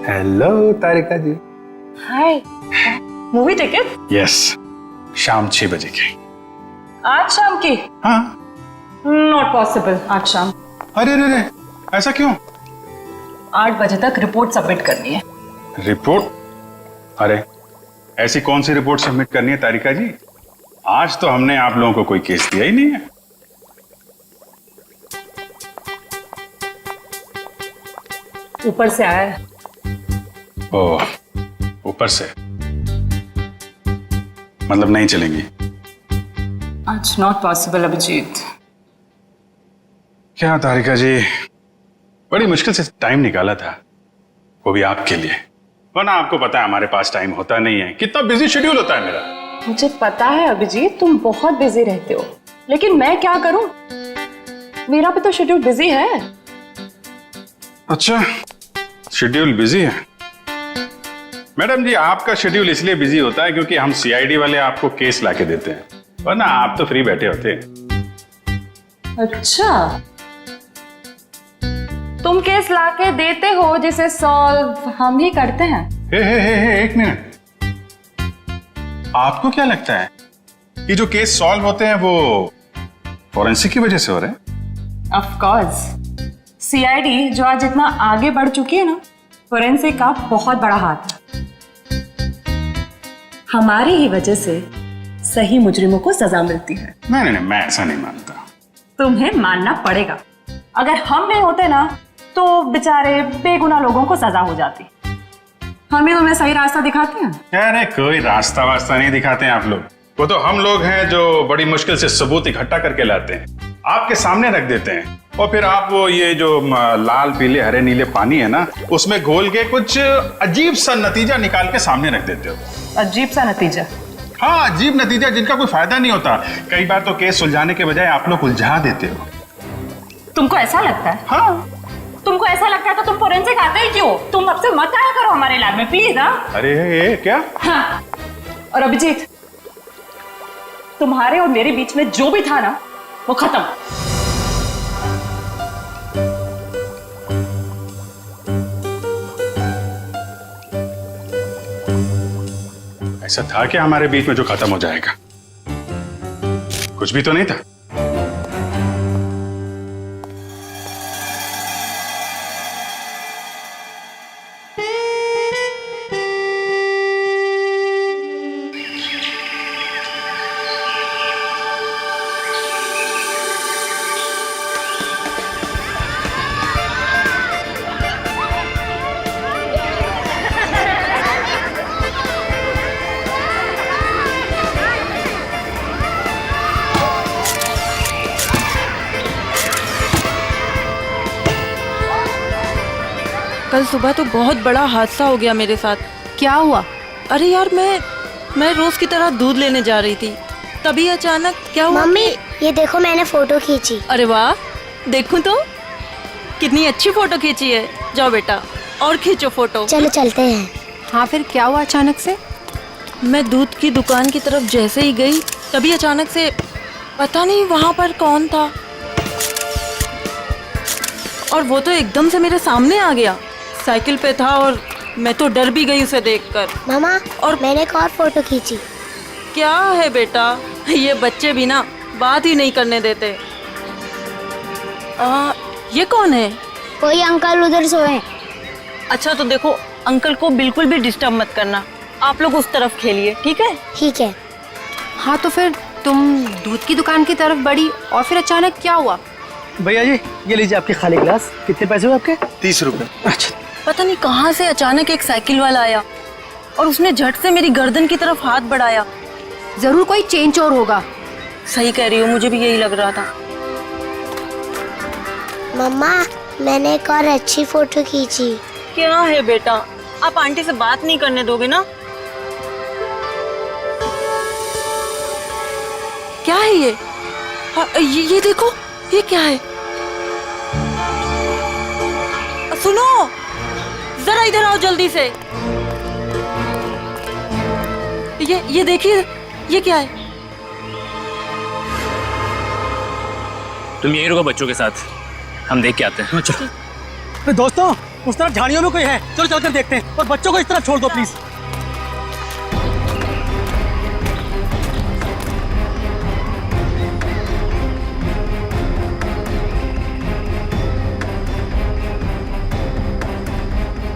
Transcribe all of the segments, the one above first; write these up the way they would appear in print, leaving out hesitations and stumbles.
Hello तारिका जी। हाय, movie ticket? Yes, शाम 6 बजे की। आज शाम की? हाँ। नॉट पॉसिबल आज शाम। अरे अरे अरे, ऐसा क्यों? 8 बजे तक रिपोर्ट सबमिट करनी है। रिपोर्ट? अरे ऐसी कौन सी रिपोर्ट सबमिट करनी है तारिका जी? आज तो हमने आप लोगों को कोई केस दिया ही नहीं है। ऊपर से आया है। ओह, ऊपर से मतलब नहीं चलेंगी? आज नॉट पॉसिबल अभिजीत। क्या तारिका जी, बड़ी मुश्किल से टाइम निकाला था, वो भी आपके लिए। वरना आपको पता है हमारे पास टाइम होता नहीं है, कितना बिजी शेड्यूल होता है मेरा। मुझे पता है अभिजीत, तुम बहुत बिजी रहते हो, लेकिन मैं क्या करूं? मेरा भी तो शेड्यूल बिजी है। अच्छा, शेड्यूल बिजी है? मैडम जी, आपका शेड्यूल इसलिए बिजी होता है क्योंकि हम सीआईडी वाले आपको केस लाके देते हैं, वरना आप तो फ्री बैठे होते हैं। अच्छा, तुम केस लाके देते हो जिसे सॉल्व हम ही करते हैं। हे, एक मिनट। आपको क्या लगता है कि जो केस सॉल्व होते हैं वो फॉरेंसिक की वजह से हो रहे हैं? ऑफ कोर्स, सीआईडी जो आज इतना आगे बढ़ चुकी है ना, फोरेंसिक का बहुत बड़ा हाथ है। हमारी ही वजह से सही मुजरिमों को सजा मिलती है। नहीं, मैं ऐसा नहीं मानता। तुम्हें मानना पड़ेगा। अगर हम नहीं होते ना तो बेचारे बेगुनाह लोगों को सजा हो जाती। हम ही तुम्हें सही रास्ता दिखाते हैं। अरे कोई रास्ता वास्ता नहीं दिखाते हैं आप लोग, वो तो हम लोग हैं जो बड़ी मुश्किल से सबूत इकट्ठा करके लाते हैं, आपके सामने रख देते हैं, और फिर आप वो ये जो लाल पीले हरे नीले पानी है ना, उसमें घोल के कुछ अजीब सा नतीजा निकाल के सामने रख देते हो। अजीब सा नतीजा? हाँ, अजीब नतीजा जिनका कोई फायदा नहीं होता। कई बार तो केस सुलझाने के बजाय आप लोग उलझा देते हो। तुमको ऐसा लगता है? हाँ। तुमको ऐसा लगता है तो तुम फोरेंसिक आते ही क्यों? तुम अब से मत आया करो हमारे लैब में प्लीज। हाँ, अरे ये क्या? हाँ। और अभिजीत, तुम्हारे और मेरे बीच में जो भी था ना, वो खत्म। ऐसा था क्या हमारे बीच में जो खत्म हो जाएगा? कुछ भी तो नहीं था। कल सुबह तो बहुत बड़ा हादसा हो गया मेरे साथ। क्या हुआ? अरे यार, मैं रोज की तरह दूध लेने जा रही थी, तभी अचानक क्या हुआ? मम्मी, ये देखो मैंने फोटो खींची। अरे वाह, देखूं तो कितनी अच्छी फोटो खींची है। जाओ बेटा और खींचो फोटो। चलो चलते हैं। हाँ, फिर क्या हुआ अचानक से? मैं दूध की दुकान की तरफ जैसे ही गई, तभी अचानक से पता नहीं वहां पर कौन था, और वो तो एकदम से मेरे सामने आ गया। साइकिल पे था और मैं तो डर भी गई उसे देखकर। मामा, और मैंने एक और फोटो खींची। क्या है बेटा, ये बच्चे भी ना बात ही नहीं करने देते। ये कौन है? कोई अंकल उधर सोए। अच्छा तो देखो, अंकल को बिल्कुल भी डिस्टर्ब मत करना, आप लोग उस तरफ खेलिए, ठीक है? ठीक है। हाँ, तो फिर तुम दूध की दुकान की तरफ बढ़ी और फिर अचानक क्या हुआ? भैया जी, ये लीजिए आपके खाली गिलास। कितने पैसे हुए आपके? 30 रुपए। अच्छा। पता नहीं कहाँ से अचानक एक साइकिल वाला आया और उसने झट से मेरी गर्दन की तरफ हाथ बढ़ाया। जरूर कोई चेन चोर होगा। सही कह रही हो, मुझे भी यही लग रहा था। मम्मा, मैंने एक और अच्छी फोटो खींची। क्या है बेटा, आप आंटी से बात नहीं करने दोगे ना? क्या है ये? ये देखो, ये क्या है? सुनो, जरा इधर आओ जल्दी से। ये देखिए, ये क्या है? तुम यहीं रुको बच्चों के साथ, हम देख के आते हैं। अच्छा। दोस्तों, उस तरफ झाड़ियों में कोई है, चलो चलकर देखते हैं। और बच्चों को इस तरफ छोड़ दो प्लीज।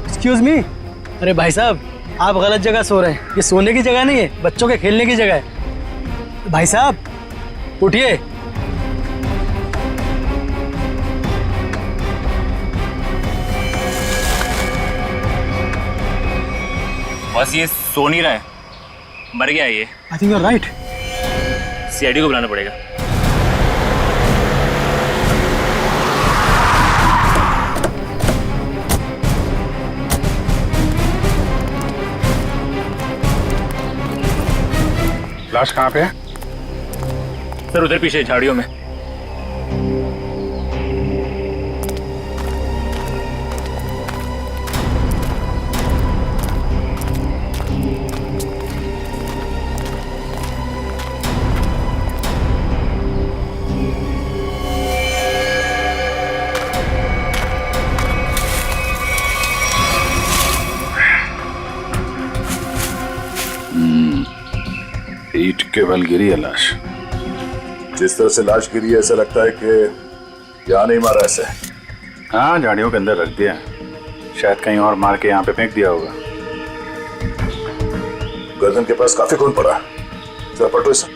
Excuse me. अरे भाई साहब, आप गलत जगह सो रहे हैं। ये सोने की जगह नहीं है, बच्चों के खेलने की जगह है। भाई साहब उठिए। बस ये सो नहीं रहा है, मर गया है ये। I think you are right. CID को बुलाना पड़ेगा। लाश कहाँ पे है? सर उधर पीछे झाड़ियों में। ईंट के बल गिरी है लाश। जिस तरह से लाश गिरी है ऐसा लगता है कि यहाँ नहीं मारा ऐसे। हाँ, झाड़ियों के अंदर रख दिया, शायद कहीं और मार के यहाँ पे फेंक दिया होगा। गर्दन के पास काफी खून पड़ा, जरा पलटो इसे।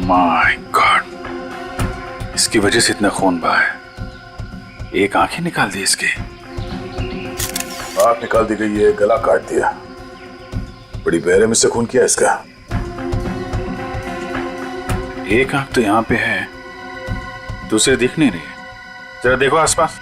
माय गॉड, इसकी वजह से इतना खून बहा है। एक आंख ही निकाल दी इसकी। आंख निकाल दी गई है, गला काट दिया। बड़ी बेरहमी से खून किया इसका। एक आंख तो यहाँ पे है, दूसरे दिख नहीं रही। जरा देखो आसपास।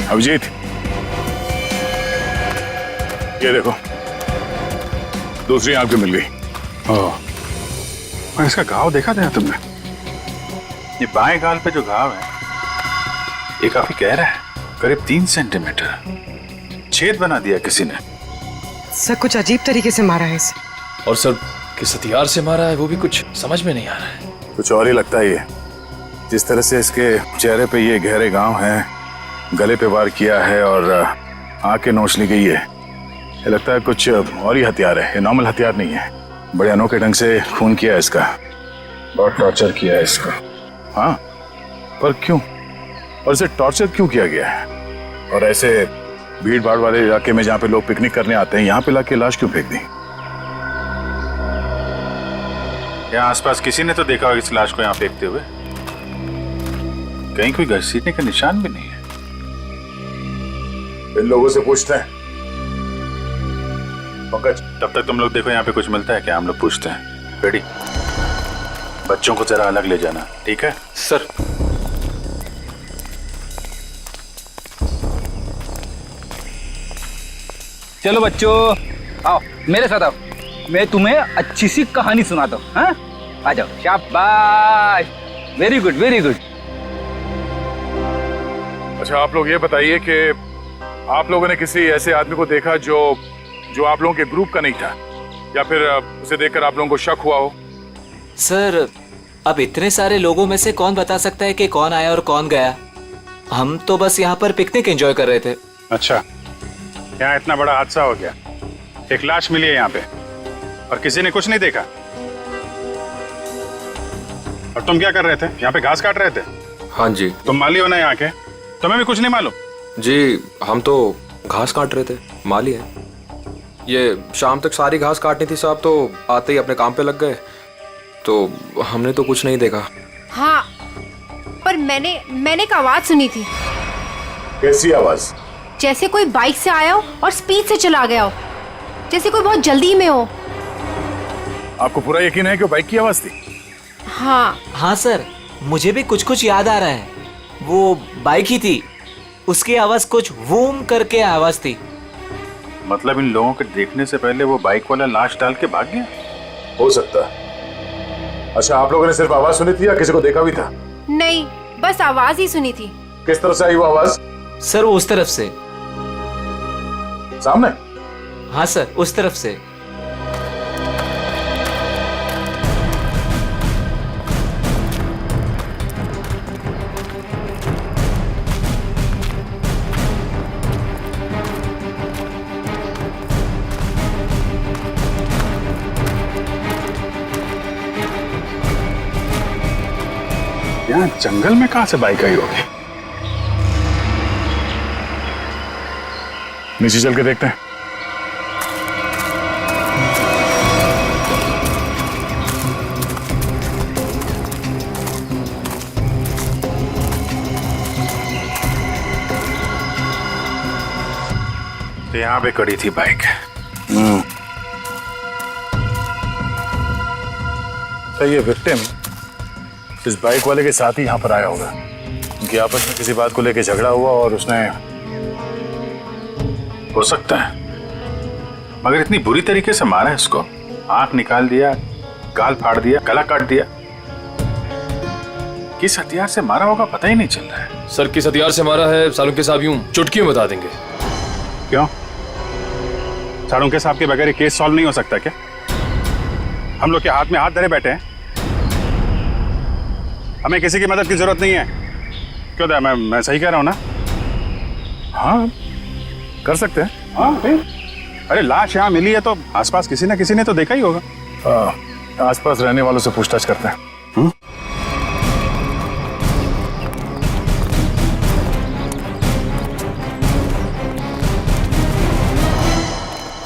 अभिजीत, ये देखो, दूसरी आंख भी मिल गई। ओह, और इसका घाव देखा था तुमने? ये बाएं गाल पे जो घाव है, ये काफी गहरा है, करीब 3 सेंटीमीटर। छेद बना दिया किसी ने। सर कुछ अजीब तरीके से मारा है इसे। और सर किस हथियार से मारा है वो भी कुछ समझ में नहीं आ रहा है। कुछ और ही लगता है ये। जिस तरह से इसके चेहरे पे ये गहरे घाव हैं, गले पे वार किया है और आंखें नोच ली गई है, ये लगता है कुछ और ही हथियार है। ये नॉर्मल हथियार नहीं है। बड़े अनोखे ढंग से खून किया है इसका, बहुत टॉर्चर किया है इसका। हाँ, पर क्यों? और इसे टॉर्चर क्यों किया गया है? और ऐसे भीड़ भाड़ वाले इलाके में जहाँ पे लोग पिकनिक करने आते हैं, यहाँ पे लाके लाश क्यों फेंक दी? यहाँ आसपास किसी ने तो देखा होगा इस लाश को यहाँ फेंकते हुए। कहीं कोई घसीटने का निशान भी नहीं है। इन लोगों से पूछते हैं। पंकज, तब तक तुम लोग देखो यहाँ पे कुछ मिलता है क्या, हम लोग पूछते हैं। रेडी? बच्चों को जरा अलग ले जाना, ठीक है? सर चलो बच्चों, आओ मेरे साथ आओ, मैं तुम्हें अच्छी सी कहानी सुनाता हूँ। हाँ, आ जाओ। शाबाश, वेरी गुड वेरी गुड। अच्छा, आप लोग ये बताइए कि आप लोगों ने किसी ऐसे आदमी को देखा जो आप लोगों के ग्रुप का नहीं था, या फिर उसे देखकर आप लोगों को शक हुआ हो? सर अब इतने सारे लोगों में से कौन बता सकता है कि कौन आया और कौन गया। हम तो बस यहाँ पर पिकनिक एंजॉय कर रहे थे। अच्छा, यहाँ इतना बड़ा हादसा हो गया, एक लाश मिली है यहाँ पे और किसी ने कुछ नहीं देखा। और तुम क्या कर रहे थे? यहाँ पे घास काट रहे थे? हाँ जी। तुम माली हो ना यहाँ के, तुम्हें भी कुछ नहीं मालूम? जी, हम तो घास काट रहे थे, माली है। ये शाम तक सारी घास काटनी थी साहब, तो आते ही अपने काम पे लग गए, तो हमने तो कुछ नहीं देखा। हाँ, पर मैंने एक आवाज सुनी थी। कैसी आवाज? जैसे कोई बाइक से आया हो और स्पीड से चला गया हो, जैसे कोई बहुत जल्दी में हो। आपको पूरा यकीन है कि वो बाइक की आवाज थी? हाँ हाँ सर, मुझे भी कुछ कुछ याद आ रहा है। वो बाइक ही थी, उसकी आवाज कुछ वूम करके आवाज थी। मतलब इन लोगों के देखने से पहले वो बाइक वाला लाश डाल के भाग गया? हो सकता है। अच्छा, आप लोगों ने सिर्फ आवाज सुनी थी या किसी को देखा भी था? नहीं, बस आवाज ही सुनी थी। किस तरफ से आई वो आवाज? सर वो उस तरफ से। सामने? हाँ सर, उस तरफ से। यहाँ जंगल में कहां से बाइक आई होगी? नीचे चल के देखते हैं। तो यहाँ पे खड़ी थी बाइक। तो ये विक्टिम इस बाइक वाले के साथ ही यहाँ पर आया होगा। उनकी आपस में किसी बात को लेकर झगड़ा हुआ और उसने... हो सकता है, मगर इतनी बुरी तरीके से मारा है इसको। आंख निकाल दिया, गाल फाड़ दिया, गला काट दिया। किस हथियार से मारा होगा पता ही नहीं चल रहा है। सर किस हथियार से मारा है सालुंके साहब यूं चुटकी में बता देंगे। क्यों? सालुंके साहब के बगैर केस सॉल्व नहीं हो सकता क्या? हम लोग के हाथ में हाथ धरे बैठे हैं, हमें किसी की मदद की जरूरत नहीं है। क्यों दया, मैं सही कह रहा हूं ना? हाँ, कर सकते हैं। हाँ फिर? अरे लाश यहाँ मिली है तो आसपास किसी ना किसी ने तो देखा ही होगा। आसपास रहने वालों से पूछताछ करते हैं।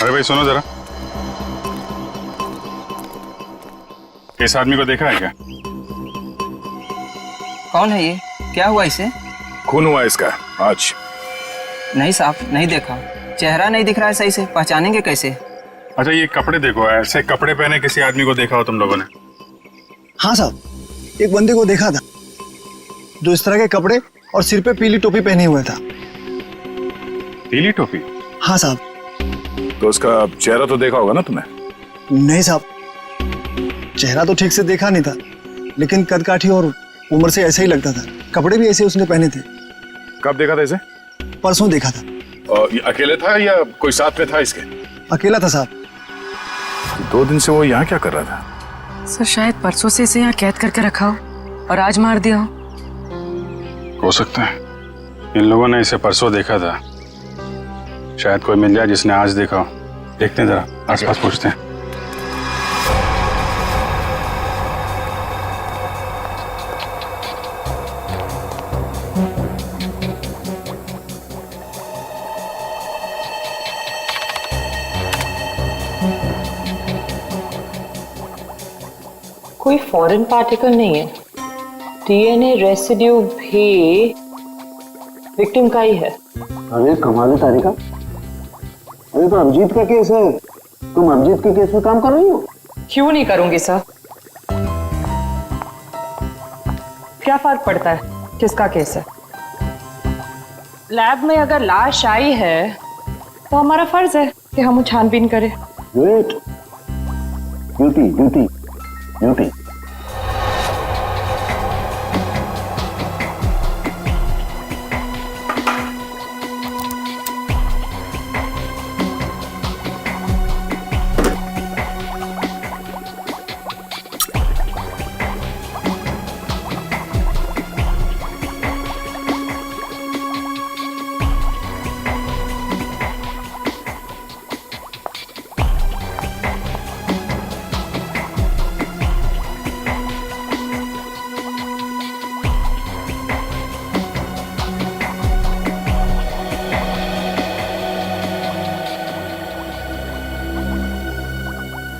अरे भाई सुनो जरा, इस आदमी को देखा है क्या? कौन है ये? क्या हुआ इसे? खून हुआ इसका आज। नहीं साहब, नहीं देखा। चेहरा नहीं दिख रहा है सही से, पहचानेंगे कैसे? अच्छा ये कपड़े देखो, ऐसे कपड़े पहने किसी आदमी को देखा हो तुम लोगों ने? हाँ साहब, एक बंदे को देखा था जो इस तरह के कपड़े और सिर पे पीली टोपी पहने हुए था। पीली टोपी? हाँ साहब। तो उसका चेहरा तो देखा होगा ना तुमने? नहीं साहब, चेहरा तो ठीक से देखा नहीं था, लेकिन कद काठी और उम्र से ऐसा ही लगता था। कपड़े भी ऐसे उसने पहने थे। कब देखा था इसे? परसों देखा था। और ये अकेले था या कोई साथ में था इसके? अकेला था साहब। 2 दिन से वो यहाँ क्या कर रहा था? सर शायद परसों से इसे यहाँ कैद करके रखा हो और आज मार दिया हो सकता है इन लोगों ने इसे परसों देखा था। शायद कोई मिल जाए जिसने आज देखा हो। देखते हैं जरा, आसपास पूछते हैं। कोई फॉरेन पार्टिकल नहीं है। डीएनए रेसिड्यू भी विक्टिम का ही है। अरे कमाल है तारिका, अरे तो अभिजीत का केस है, तुम अभिजीत के केस में काम कर रही हो? क्यों नहीं करूंगी सर? क्या फर्क पड़ता है किसका केस है? लैब में अगर लाश आई है तो हमारा फर्ज है कि हम छानबीन करें। Wait, duty duty duty.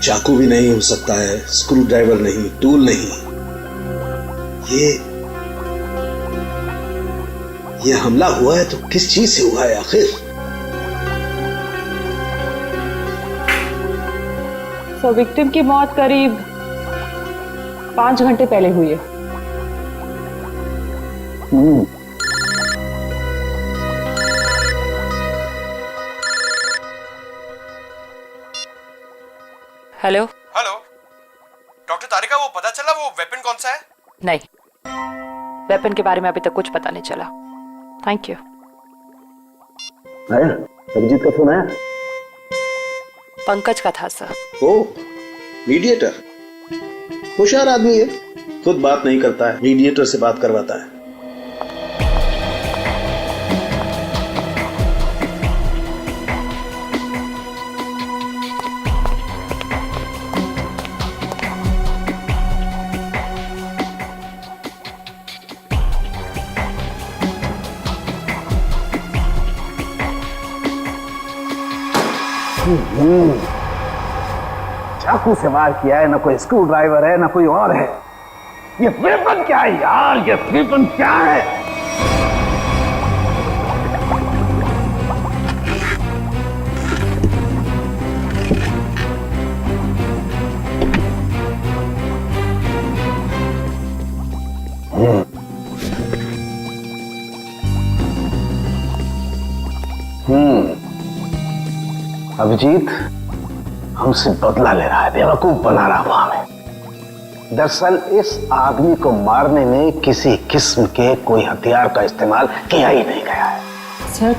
चाकू भी नहीं हो सकता है, स्क्रू ड्राइवर नहीं, टूल नहीं। ये हमला हुआ है तो किस चीज से हुआ है आखिर? सर विक्टिम की मौत करीब 5 घंटे पहले हुई है। हेलो। हेलो डॉक्टर तारिका, वो पता चला वो वेपन कौन सा है? नहीं, वेपन के बारे में अभी तक कुछ पता नहीं चला। Thank you. आया अभिजीत का फोन आया? पंकज का था सर। ओ मीडिएटर, होशियार आदमी है, खुद बात नहीं करता है, मीडिएटर से बात करवाता है। चाकू से वार किया है, ना कोई स्क्रू ड्राइवर है ना कोई और है। ये वेपन क्या है यार, ये वेपन क्या है? अभिजीत हमसे बदला ले रहा है, बेवकूफ बना रहा हुआ हमें। दरअसल इस आदमी को मारने में किसी किस्म के कोई हथियार का इस्तेमाल किया ही नहीं गया है। सर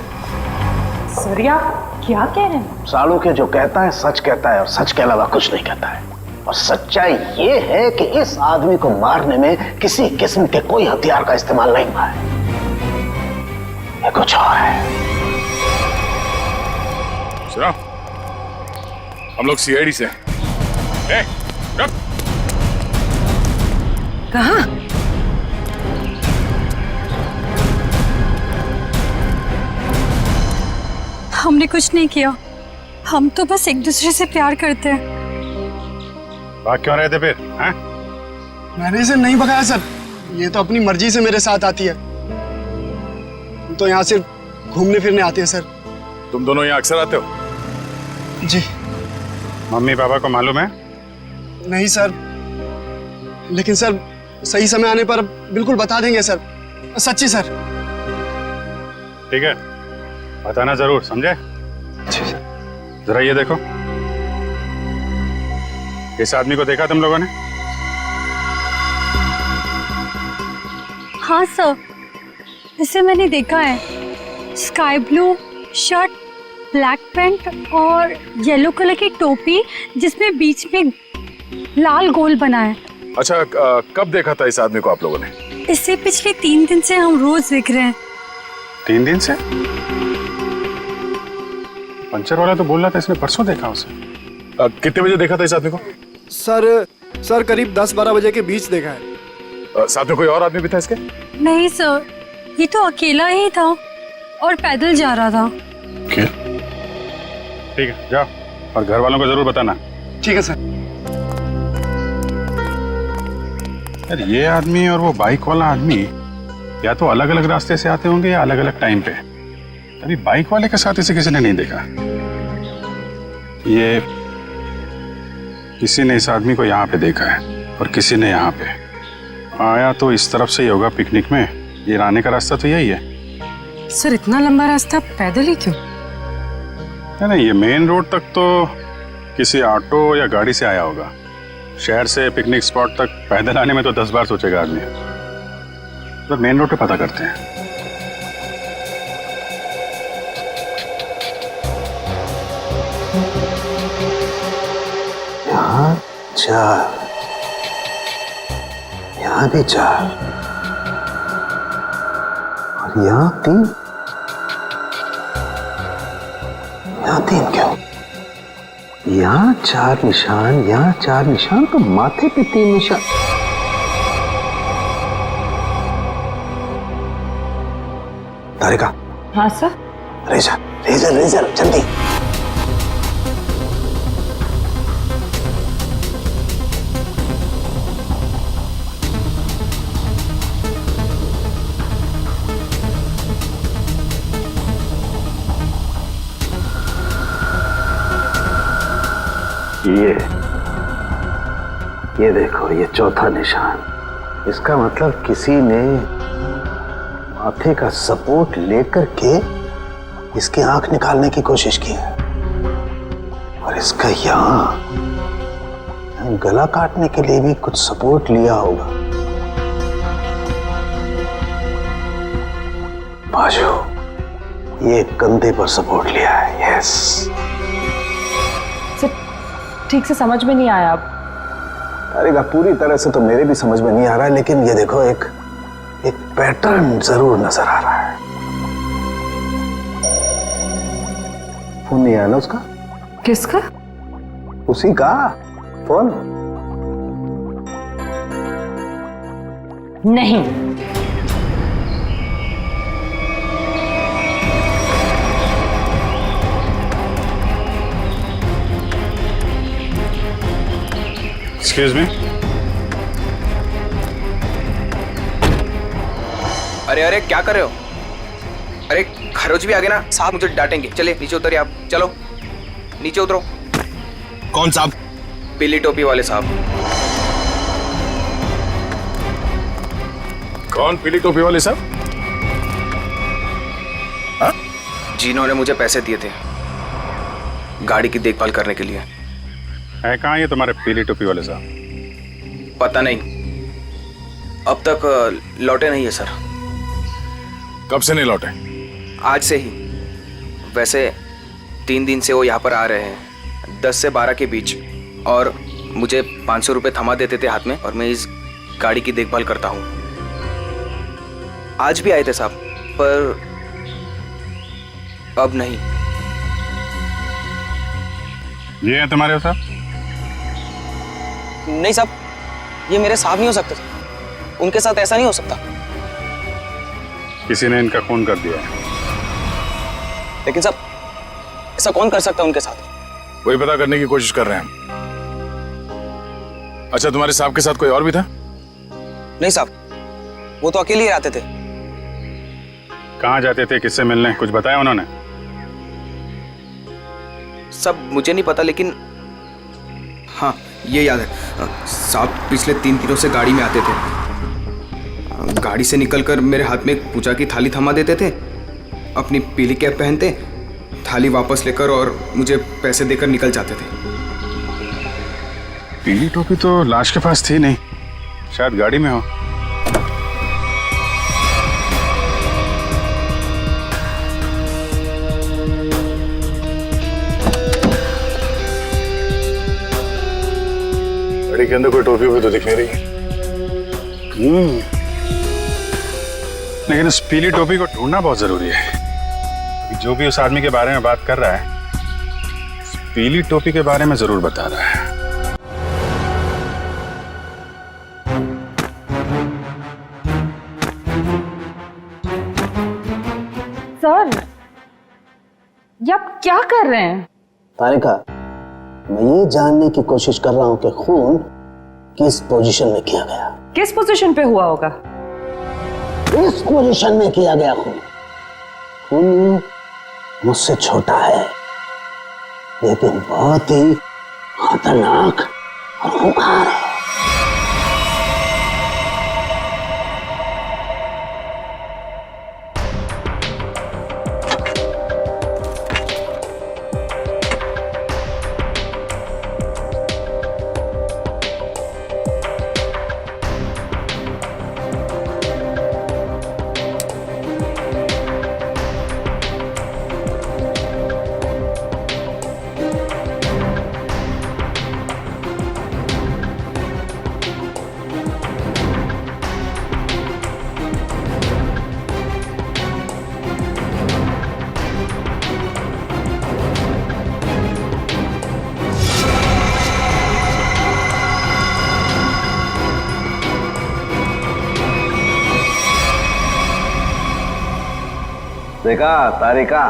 आप क्या कह रहे हैं? सालों के जो कहता है सच कहता है और सच के अलावा कुछ नहीं कहता है। और सच्चाई ये है कि इस आदमी को मारने में किसी किस्म के कोई हथियार का इस्तेमाल नहीं हुआ है, ये कुछ और है। सुनो, हम लोग सीआईडी से हैं। कहाँ? हमने कुछ नहीं किया, हम तो बस एक दूसरे से प्यार करते हैं। भाग क्यों रहे थे फिर? हैं? मैंने इसे नहीं भगाया सर, ये तो अपनी मर्जी से मेरे साथ आती है। हम तो यहाँ सिर्फ घूमने फिरने आते हैं सर। तुम दोनों यहाँ अक्सर आते हो? जी। मम्मी पापा को मालूम है? नहीं सर, लेकिन सर सही समय आने पर बिल्कुल बता देंगे सर, सच्ची सर। ठीक है, बताना जरूर, समझे? जरा ये देखो, इस आदमी को देखा तुम लोगों ने? हाँ सर, इसे मैंने देखा है। Sky blue shirt, black pant और येलो कलर की टोपी जिसमें बीच में लाल गोल बना है। अच्छा, कब देखा था इस आदमी को आप लोगों ने? इससे पिछले 3 दिन से हम रोज देख रहे हैं। 3 दिन से? पंचर वाला तो बोल रहा था इसने परसों देखा उसे। कितने बजे देखा था इस आदमी को? सर करीब 10-12 बजे के बीच देखा है। साथ में कोई और आदमी भी था इसके? नहीं सर, ये तो अकेला ही था और पैदल जा रहा था। ठीक है, जाओ और घर वालों को जरूर बताना। ठीक है सर। यार ये आदमी और वो बाइक वाला आदमी या तो अलग अलग रास्ते से आते होंगे या अलग अलग टाइम पे। अभी बाइक वाले के साथ इसे किसी ने नहीं देखा। ये किसी ने इस आदमी को यहाँ पे देखा है और किसी ने यहाँ पे। आया तो इस तरफ से ही होगा पिकनिक में, ये आने का रास्ता तो यही है। सर इतना लंबा रास्ता पैदल ही क्यों? नहीं, ये मेन रोड तक तो किसी ऑटो या गाड़ी से आया होगा। शहर से पिकनिक स्पॉट तक पैदल आने में तो 10 बार सोचेगा आदमी। तो मेन रोड पे पता करते हैं। यहाँ 4, यहाँ भी 4 और यहाँ 3। यहाँ 3 क्यों? यहाँ 4 निशान, यहाँ 4 निशान, तो माथे पे 3 निशान। तारिका। हाँ सर। रेजर रेजर रेजर जल्दी। ये देखो, ये चौथा निशान। इसका मतलब किसी ने माथे का सपोर्ट लेकर के इसकी आंख निकालने की कोशिश की है, और इसका यहाँ गला काटने के लिए भी कुछ सपोर्ट लिया होगा। बाजू, ये कंधे पर सपोर्ट लिया है। यस, ठीक से समझ में नहीं आया। अब तारिका, पूरी तरह से तो मेरे भी समझ में नहीं आ रहा है, लेकिन ये देखो, एक पैटर्न जरूर नजर आ रहा है। फोन नहीं आया ना उसका? किसका? उसी का फोन। नहीं, एक्सक्यूज मी। अरे अरे क्या कर रहे हो? अरे खरोच भी आ गए ना साहब, मुझे डांटेंगे। चलिए नीचे उतरिए आप, चलो नीचे उतरो। कौन साहब? पीली टोपी वाले साहब। कौन पीली टोपी वाले साहब? जिन्होंने मुझे पैसे दिए थे गाड़ी की देखभाल करने के लिए। है कहाँ ये तुम्हारे पीली टोपी वाले साहब? पता नहीं, अब तक लौटे नहीं है सर। कब से नहीं लौटे? आज से ही। वैसे 3 दिन से वो यहाँ पर आ रहे हैं, 10 से 12 के बीच, और मुझे 500 रुपये थमा देते थे हाथ में, और मैं इस गाड़ी की देखभाल करता हूँ। आज भी आए थे साहब, पर अब नहीं। ये है तुम्हारे साहब? नहीं साहब, ये मेरे साहब नहीं हो सकते। उनके साथ ऐसा नहीं हो सकता। किसी ने इनका खून कर दिया है। लेकिन साहब, ऐसा कौन कर सकता है उनके साथ? वही पता करने की कोशिश कर रहे हैं हम। अच्छा, तुम्हारे साहब के साथ कोई और भी था? नहीं साहब, वो तो अकेले ही रहते थे। कहाँ जाते थे, किससे मिलने, कुछ बताया उन्होंने? सब मुझे नहीं पता, लेकिन हाँ ये याद है साहब, पिछले 3 दिनों से गाड़ी में आते थे। गाड़ी से निकलकर मेरे हाथ में एक पूजा की थाली थमा देते थे, अपनी पीली कैप पहनते, थाली वापस लेकर और मुझे पैसे देकर निकल जाते थे। पीली टोपी तो लाश के पास थी नहीं, शायद गाड़ी में हो। गाड़ी के अंदर कोई टोपी भी तो दिख नहीं रही। लेकिन उस पीली टोपी को ढूंढना बहुत जरूरी है। जो भी उस आदमी के बारे में बात कर रहा है, उस पीली टोपी के बारे में जरूर बता रहा है। सर, ये आप क्या कर रहे हैं? तारिका, मैं ये जानने की कोशिश कर रहा हूं कि खून किस पोजीशन में किया गया। किस पोजीशन पे हुआ होगा? इस पोजीशन में किया गया खून। खून मुझसे छोटा है, लेकिन बहुत ही खतरनाक और खूंखार है। देखा तारिका,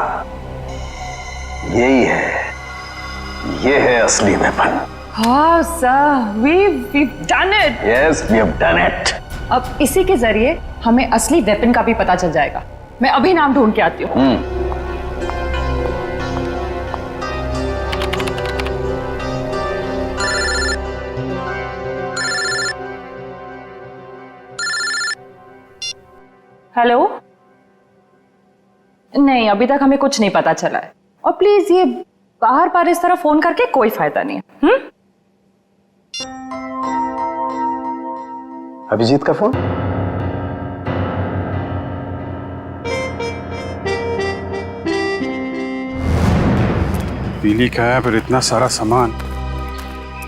यही है, ये है असली वेपन। हाँ sir, we've done it. Yes, we have done it. अब इसी के जरिए हमें असली वेपन का भी पता चल जाएगा। मैं अभी नाम ढूंढ के आती हूँ। हेलो। नहीं, अभी तक हमें कुछ नहीं पता चला है। और प्लीज ये बाहर बार इस तरह फोन करके कोई फायदा नहीं है। अभिजीत का फोन? पीली का है, पर इतना सारा सामान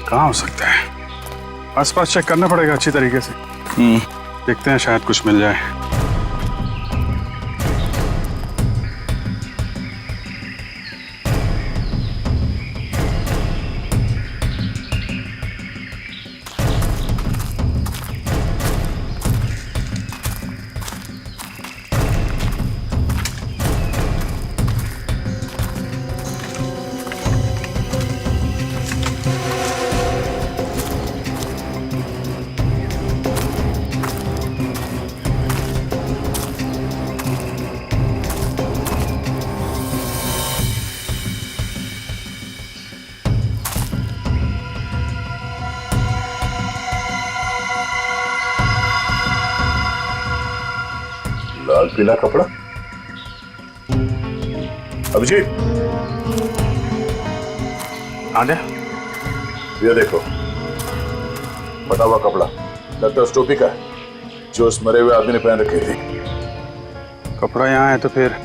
कहाँ हो सकता है? आसपास चेक करना पड़ेगा अच्छी तरीके से। देखते हैं, शायद कुछ मिल जाए। लाल पीला कपड़ा। अभिजीत, आ दे। ये देखो, फटा हुआ कपड़ा, लगता है उस टोपी का है जो उस मरे हुए आदमी ने पहन रखी थी। कपड़ा यहाँ है तो फिर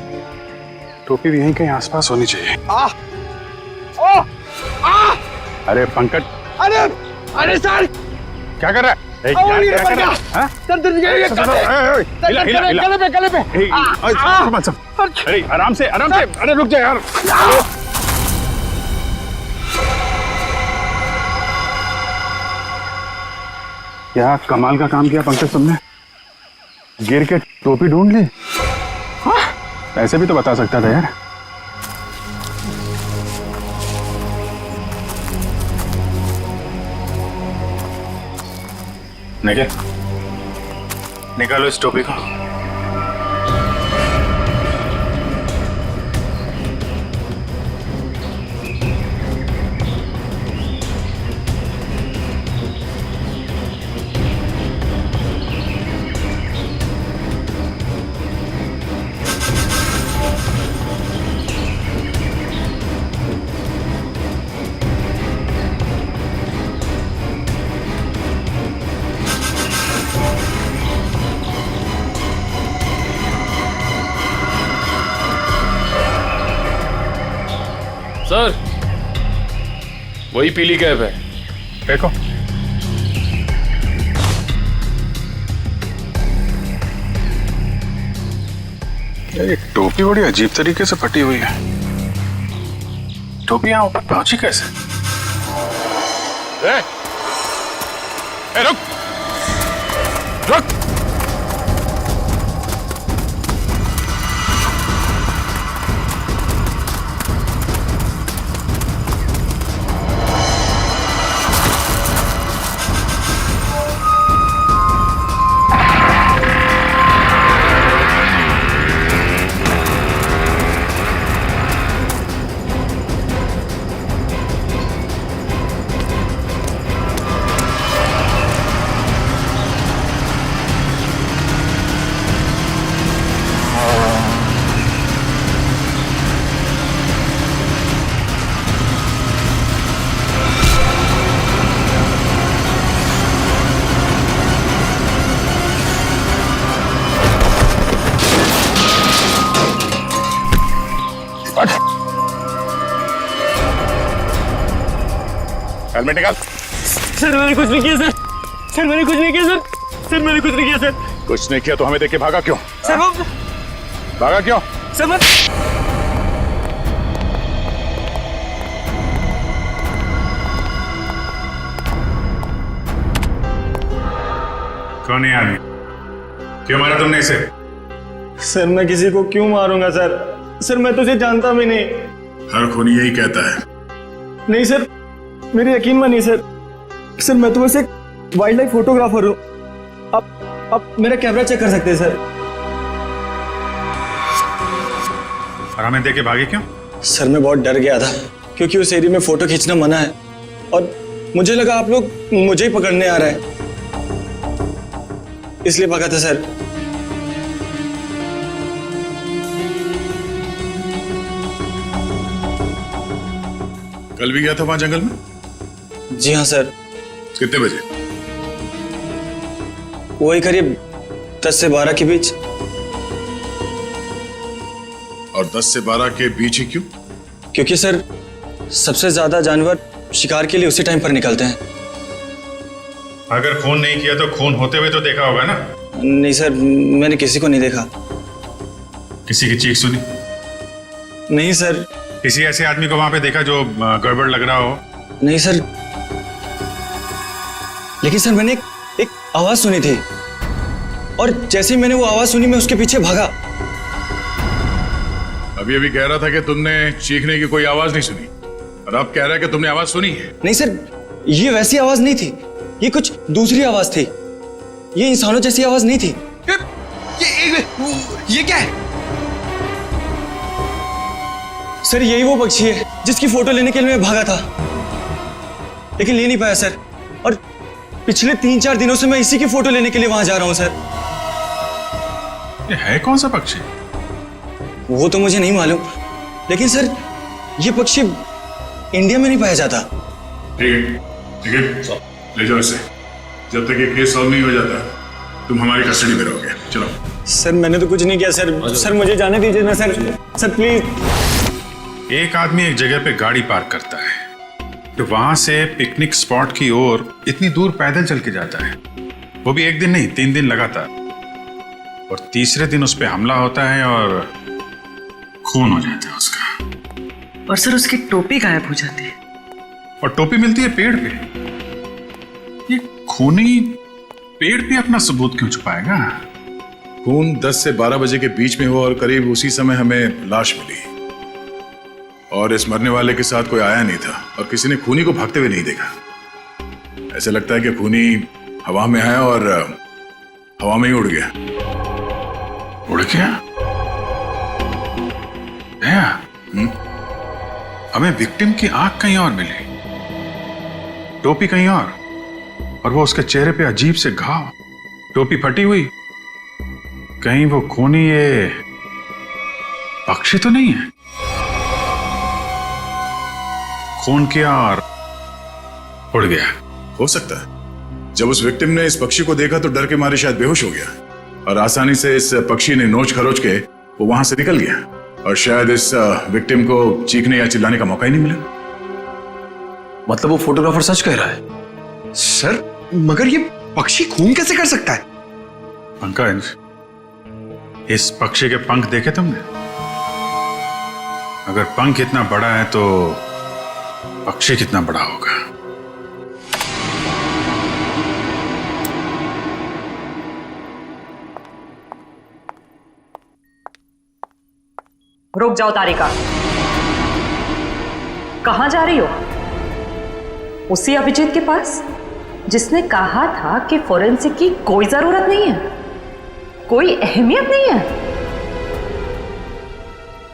टोपी भी यहीं कहीं आसपास होनी चाहिए। अरे पंकज, अरे सर, क्या कर रहा है? गले पे। अरे आराम से, अरे रुक जा यार। क्या कमाल का काम किया पंकज तुमने, गिर के टोपी ढूंढ ली। ऐसे भी तो बता सकता था यार। निकालो इस टोपी को। सर, वही पीली कैप है। देखो, ये टोपी बड़ी अजीब तरीके से फटी हुई है। टोपी यहाँ ऊपर पहुंची कैसे? रुक रुक। हेलमेट निकाल। सर मैंने कुछ नहीं किया सर। सर मैंने कुछ नहीं किया सर। सर मैंने कुछ नहीं किया सर। कुछ नहीं किया तो हमें देख के भागा क्यों? सर वो भागा क्यों? सर मैं कौन है आदमी? क्यों मारा तुमने इसे? सर मैं किसी को क्यों मारूंगा सर? सर मैं तुझे जानता भी नहीं। हर खूनी यही कहता है। नहीं सर, मेरी यकीन मानिए सर। सर मैं तो बस एक वाइल्ड लाइफ फोटोग्राफर हूँ। आप मेरा कैमरा चेक कर सकते हैं सर। और हमें देख के भागे क्यों? सर मैं बहुत डर गया था क्योंकि उस एरिया में फोटो खींचना मना है और मुझे लगा आप लोग मुझे ही पकड़ने आ रहे हैं, इसलिए भागा था सर। कल भी गया था वहां जंगल में? जी हाँ सर। कितने बजे? वही करीब 10 से 12 के बीच। और 10 से 12 के बीच ही क्यों? क्योंकि सर सबसे ज्यादा जानवर शिकार के लिए उसी टाइम पर निकलते हैं। अगर खून नहीं किया तो खून होते हुए तो देखा होगा ना? नहीं सर, मैंने किसी को नहीं देखा। किसी की चीख सुनी? नहीं सर। किसी ऐसे आदमी को वहां पे देखा जो गड़बड़ लग रहा हो? नहीं सर, लेकिन सर मैंने एक आवाज सुनी थी और जैसे ही मैंने वो आवाज सुनी मैं उसके पीछे भागा। अभी अभी कह रहा था कि तुमने चीखने की कोई आवाज नहीं सुनी और अब कह रहा है कि तुमने आवाज सुनी है। नहीं सर, ये वैसी आवाज नहीं थी, ये कुछ दूसरी आवाज थी। ये इंसानों जैसी आवाज नहीं थी। ये क्या है? सर यही वो पक्षी है जिसकी फोटो लेने के लिए मैं भागा था, लेकिन ले नहीं पाया सर। और पिछले 3-4 दिनों से मैं इसी की फोटो लेने के लिए वहां जा रहा हूं सर। ये है कौन सा पक्षी? वो तो मुझे नहीं मालूम, लेकिन सर ये पक्षी इंडिया में नहीं पाया जाता। ठीक है, ले जाओ इसे। जब तक ये केस सॉल्व नहीं हो जाता तुम हमारी कस्टडी में रहोगे। चलो। सर मैंने तो कुछ नहीं किया सर। सर मुझे जाने दीजिए ना सर। Sir please. एक आदमी एक जगह पे गाड़ी पार्क करता है तो वहां से पिकनिक स्पॉट की ओर इतनी दूर पैदल चल के जाता है, वो भी एक दिन नहीं 3 दिन लगातार, और तीसरे दिन उस पर हमला होता है और खून हो जाता है उसका। और सर उसकी टोपी गायब हो जाती है। और टोपी मिलती है पेड़ पे। ये खूनी पेड़ पे अपना सबूत क्यों छुपाएगा? खून 10 से 12 बजे के बीच में हुआ और करीब उसी समय हमें लाश मिली, और इस मरने वाले के साथ कोई आया नहीं था और किसी ने खूनी को भागते हुए नहीं देखा। ऐसे लगता है कि खूनी हवा में आया और हवा में ही उड़ गया। उड़ गया? हमें विक्टिम की आंख कहीं और मिली, टोपी कहीं और वो उसके चेहरे पे अजीब से घाव, टोपी फटी हुई। कहीं वो खूनी ये पक्षी तो नहीं है? खून किया और उड़ गया। हो सकता है जब उस विक्टिम ने इस पक्षी को देखा तो डर के मारे शायद बेहोश हो गया और आसानी से इस पक्षी ने नोच खरोच के वो वहां से निकल गया, और शायद इस विक्टिम को चीखने या चिल्लाने का मौका ही नहीं मिला। मतलब वो फोटोग्राफर सच कह रहा है? सर मगर ये पक्षी खून कैसे कर सकता है? पंकज, इस पक्षी के पंख देखे तुमने? अगर पंख इतना बड़ा है तो पक्षी कितना बड़ा होगा? रुक जाओ तारिका, कहां जा रही हो? उसी अभिजीत के पास जिसने कहा था कि फोरेंसिक की कोई जरूरत नहीं है, कोई अहमियत नहीं है।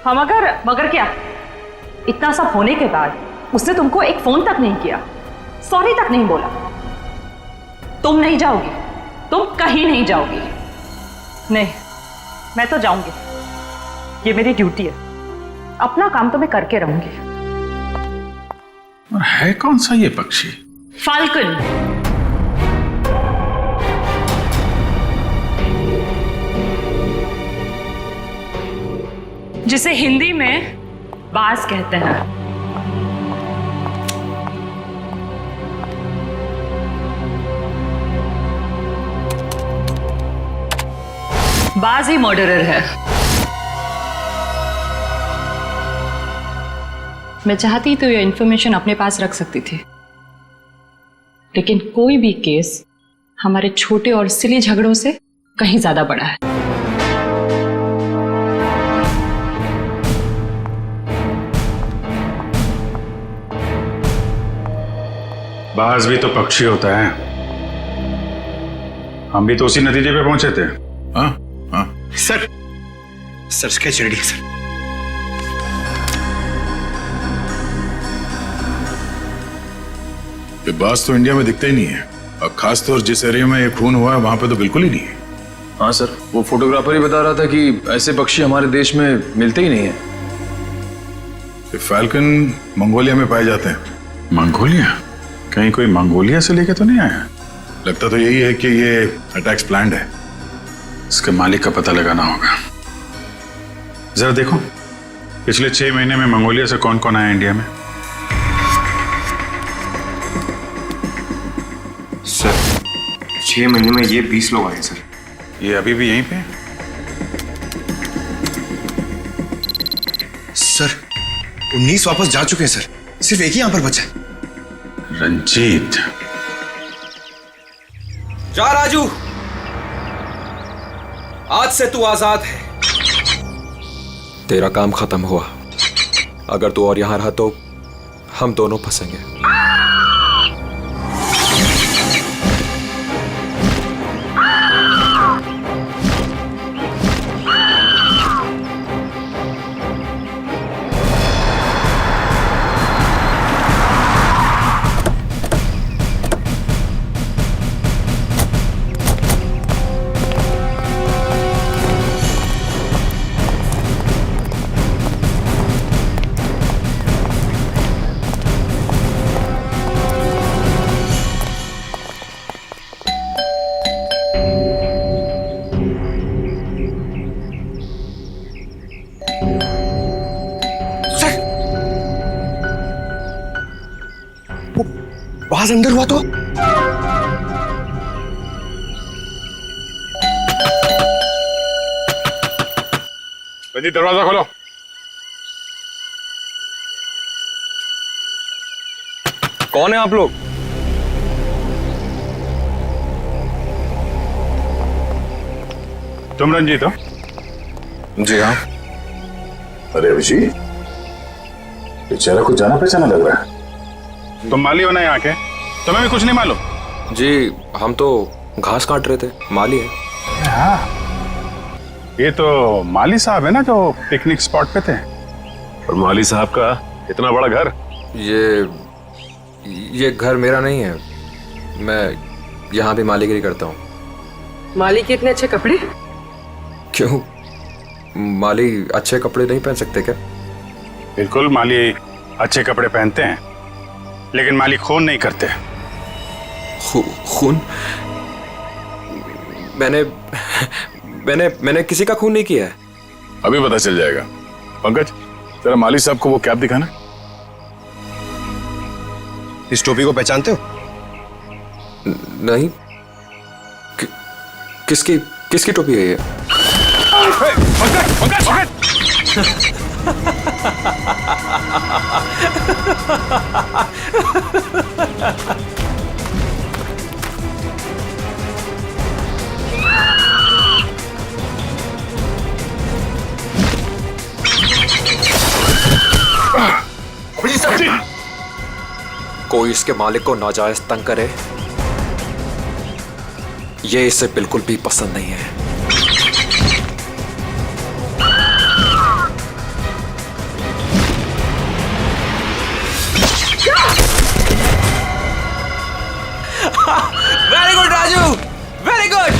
हम मगर क्या? इतना सब होने के बाद उसने तुमको एक फोन तक नहीं किया, सॉरी तक नहीं बोला। तुम नहीं जाओगी, तुम कहीं नहीं जाओगी। नहीं, मैं तो जाऊंगी, ये मेरी ड्यूटी है। अपना काम तो मैं करके रहूंगी। और है कौन सा ये पक्षी? फाल्कन। जिसे हिंदी में बाज कहते हैं। बाज ही मर्डरर है। मैं चाहती तो ये इंफॉर्मेशन अपने पास रख सकती थी, लेकिन कोई भी केस हमारे छोटे और सिली झगड़ों से कहीं ज्यादा बड़ा है। बाज भी तो पक्षी होता है। हम भी तो उसी नतीजे पे पहुंचे थे। हाँ हाँ सर स्केच रेडी है सर। ये बाज तो इंडिया में दिखता ही नहीं है, और खासतौर जिस एरिया में ये खून हुआ है वहां पे तो बिल्कुल ही नहीं है। हाँ सर, वो फोटोग्राफर ही बता रहा था कि ऐसे पक्षी हमारे देश में मिलते ही नहीं है। ये फैल्कन मंगोलिया में पाए जाते हैं। मंगोलिया? कहीं कोई मंगोलिया से लेके तो नहीं आया? लगता तो यही है कि ये अटैक्स प्लान्ड है। इसके मालिक का पता लगाना होगा। जरा देखो पिछले 6 महीने में मंगोलिया से कौन कौन आया इंडिया में। सर 6 महीने में ये 20 लोग आए सर। ये अभी भी यहीं पे? सर 19 वापस जा चुके हैं सर, सिर्फ एक ही यहां पर बचा है। रंजीत। जा राजू, आज से तू आजाद है। तेरा काम खत्म हुआ। अगर तू और यहां रहा तो हम दोनों फंसेंगे। आवाज अंदर हुआ तो? रंजीत दरवाजा खोलो। कौन है आप लोग? तुम रंजीत हो? जी हाँ। अरे अभिजीत, ये चेहरा कुछ जाना पहचाना लग रहा है। तुम माली हो ना यहाँ के? तुम्हें भी कुछ नहीं मालूम? जी हम तो घास काट रहे थे, माली है। हाँ, ये तो माली साहब है ना जो पिकनिक स्पॉट पे थे। और माली साहब का इतना बड़ा घर? ये घर मेरा नहीं है, मैं यहाँ भी मालीगिरी करता हूँ। माली के इतने अच्छे कपड़े? क्यों, माली अच्छे कपड़े नहीं पहन सकते क्या? बिल्कुल, माली अच्छे कपड़े पहनते हैं, लेकिन माली खून नहीं करते। खून? मैंने किसी का खून नहीं किया है। अभी पता चल जाएगा। पंकज, जरा माली साहब को वो कैप दिखाना। इस टोपी को पहचानते हो? नहीं। किसकी टोपी है ये? पंकज! कोई इसके मालिक को नाजायज तंग करे, ये इसे बिल्कुल भी पसंद नहीं है। Very good Raju, very good.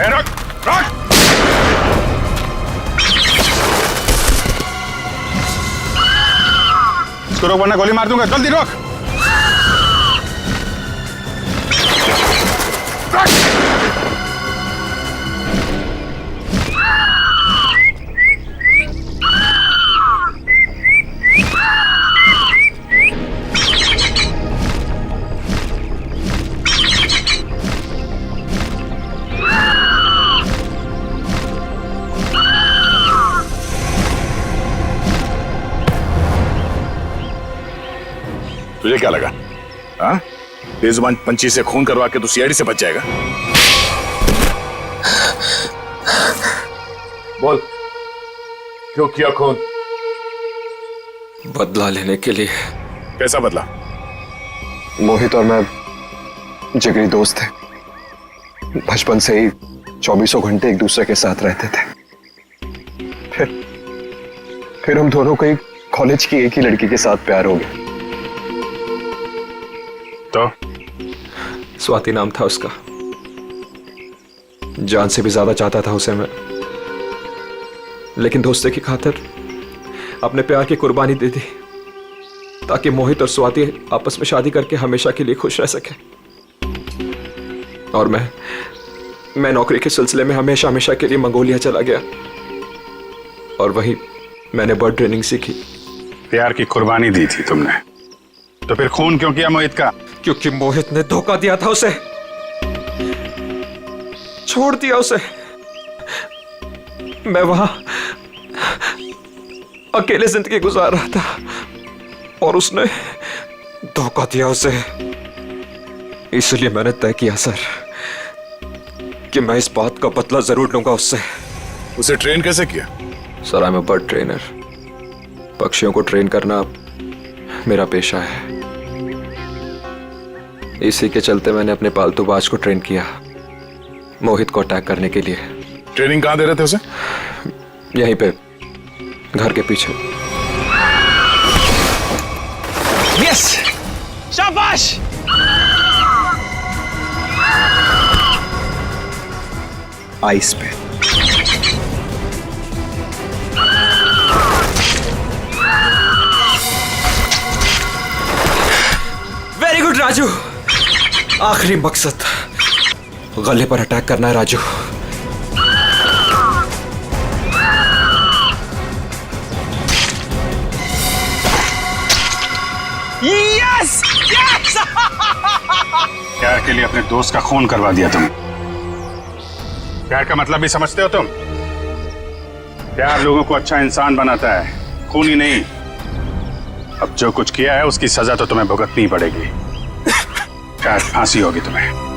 रुक, रुक! इसको रोक वरना गोली मार दूंगा। जल्दी रोक! तुझे क्या लगा? हाँ, बेजुबान पंछी से खून करवा के तू सीआईडी से बच जाएगा? बोल, क्यों किया खून? बदला लेने के लिए। कैसा बदला? मोहित और मैं जिगरी दोस्त थे, बचपन से ही 24 घंटे एक दूसरे के साथ रहते थे। फिर हम दोनों को एक कॉलेज की एक ही लड़की के साथ प्यार हो गया। तो स्वाति नाम था उसका। जान से भी ज्यादा चाहता था उसे मैं, लेकिन दोस्ती की खातिर अपने प्यार की कुर्बानी दे दी ताकि मोहित और स्वाति आपस में शादी करके हमेशा के लिए खुश रह सके। और मैं नौकरी के सिलसिले में हमेशा के लिए मंगोलिया चला गया और वहीं मैंने बर्ड ट्रेनिंग सीखी। प्यार की कुर्बानी दी थी तुमने, तो फिर खून क्यों किया मोहित का? क्योंकि मोहित ने धोखा दिया था उसे, छोड़ दिया उसे। मैं वहां अकेले जिंदगी गुजार रहा था और उसने धोखा दिया उसे। इसलिए मैंने तय किया सर कि मैं इस बात का बदला जरूर लूंगा उससे। उसे ट्रेन कैसे किया? Sir, I am a bird trainer. पक्षियों को ट्रेन करना मेरा पेशा है। इसी के चलते मैंने अपने पालतू बाज को ट्रेन किया मोहित को अटैक करने के लिए। ट्रेनिंग कहां दे रहे थे उसे? यहीं पे, घर के पीछे। यस, शाबाश। आइस पे। Very good Raju. आखिरी मकसद गले पर अटैक करना है राजू। Yes yes. प्यार के लिए अपने दोस्त का खून करवा दिया तुम। प्यार का मतलब भी समझते हो तुम? प्यार लोगों को अच्छा इंसान बनाता है, खून ही नहीं। अब जो कुछ किया है उसकी सजा तो तुम्हें भुगतनी पड़ेगी। शायद फांसी होगी तुम्हें।